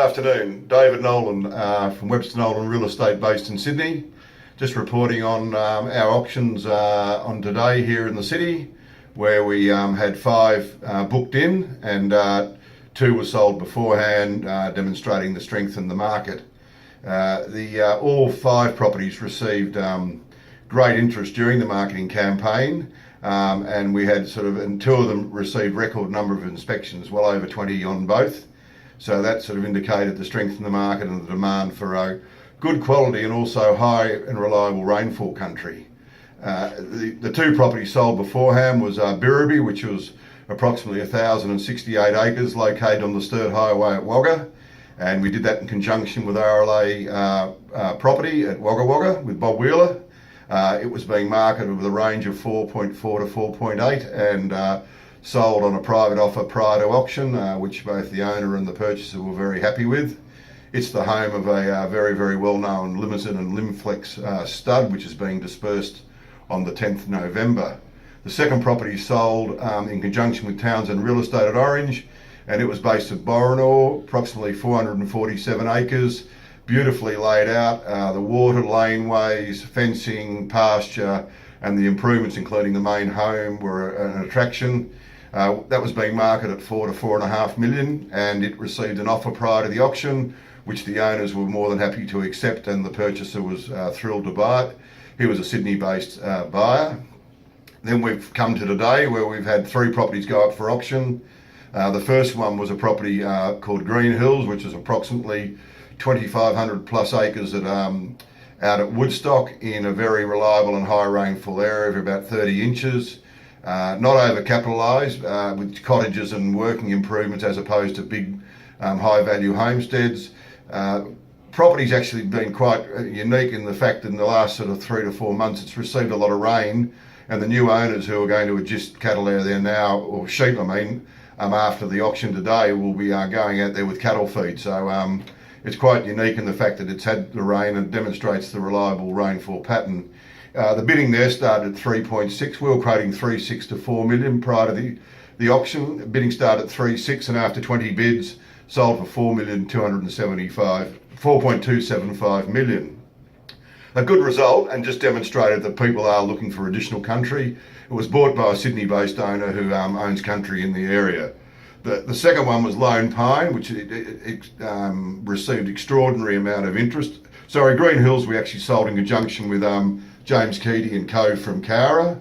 afternoon. David Nolan from Webster Nolan Real Estate based in Sydney. Just reporting on our auctions on today here in the city, where we had 5 booked in and 2 were sold beforehand, demonstrating the strength in the market. All 5 properties received great interest during the marketing campaign, and we had and 2 of them received record number of inspections, well over 20 on both. So that indicated the strength in the market and the demand for a good quality and also high and reliable rainfall country. The 2 properties sold beforehand was Birribee, which was approximately 1,068 acres located on the Sturt Highway at Wagga, and we did that in conjunction with RLA property at Wagga Wagga with Bob Wheeler. It was being marketed with a range of 4.4 to 4.8 and sold on a private offer prior to auction, which both the owner and the purchaser were very happy with. It's the home of a very, very well-known Limousin and Limflex stud, which is being dispersed on the 10th November. The second property sold in conjunction with Townsend Real Estate at Orange, and it was based at Borinor, approximately 447 acres, beautifully laid out. The water, laneways, fencing, pasture, and the improvements, including the main home, were an attraction. That was being marketed at 4 to 4.5 million, and it received an offer prior to the auction, which the owners were more than happy to accept, and the purchaser was thrilled to buy it. He was a Sydney-based buyer. Then we've come to today, where we've had 3 properties go up for auction. The first one was a property called Green Hills, which is approximately 2,500 plus acres out at Woodstock, in a very reliable and high rainfall area of about 30 inches. Not over-capitalised with cottages and working improvements, as opposed to big high-value homesteads. Property's actually been quite unique in the fact that in the last 3 to 4 months it's received a lot of rain, and the new owners who are going to adjust cattle out there now, or sheep after the auction today, will be going out there with cattle feed. So it's quite unique in the fact that it's had the rain and demonstrates the reliable rainfall pattern. The bidding there started at 3.6. We were quoting 3.6 to 4 million prior to the auction. The bidding started at 3.6, and after 20 bids, sold for 4.275 million. A good result, and just demonstrated that people are looking for additional country. It was bought by a Sydney-based owner who owns country in the area. The second one was Lone Pine, which received extraordinary amount of interest. Sorry, Green Hills we actually sold in conjunction with James Keaty and Co from Cowra.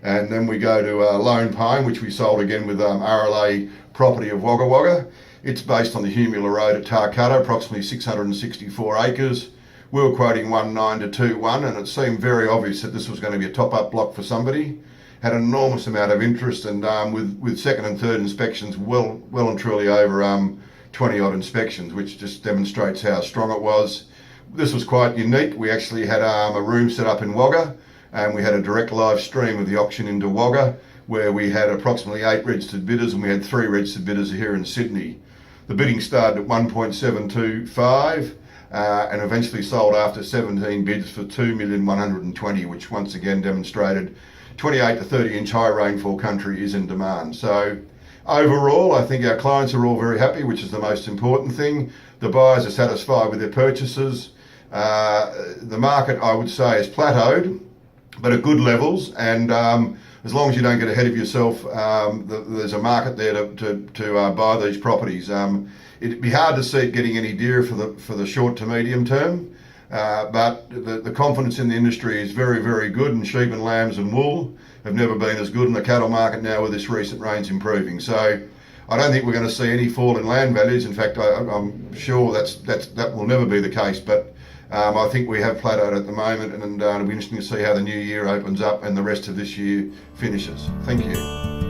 And then we go to Lone Pine, which we sold again with RLA property of Wagga Wagga. It's based on the Humula Road at Tarcutta, approximately 664 acres. We were quoting 1.9 to 2.1, and it seemed very obvious that this was going to be a top-up block for somebody. Had an enormous amount of interest, and with second and third inspections, well and truly over 20-odd inspections, which just demonstrates how strong it was. This was quite unique. We actually had a room set up in Wagga, and we had a direct live stream of the auction into Wagga, where we had approximately 8 registered bidders, and we had 3 registered bidders here in Sydney. The bidding started at 1.725 and eventually sold after 17 bids for 2,120,000, which once again demonstrated 28 to 30 inch high rainfall country is in demand. So overall, I think our clients are all very happy, which is the most important thing. The buyers are satisfied with their purchases. The market, I would say, is plateaued, but at good levels, and as long as you don't get ahead of yourself, there's a market there to buy these properties. It'd be hard to see it getting any dearer for the short to medium term, but the confidence in the industry is very, very good, and sheep and lambs and wool have never been as good in the cattle market now with this recent rains improving. So I don't think we're going to see any fall in land values. In fact, I'm sure that will never be the case, but I think we have plateaued at the moment, and it'll be interesting to see how the new year opens up and the rest of this year finishes. Thank you.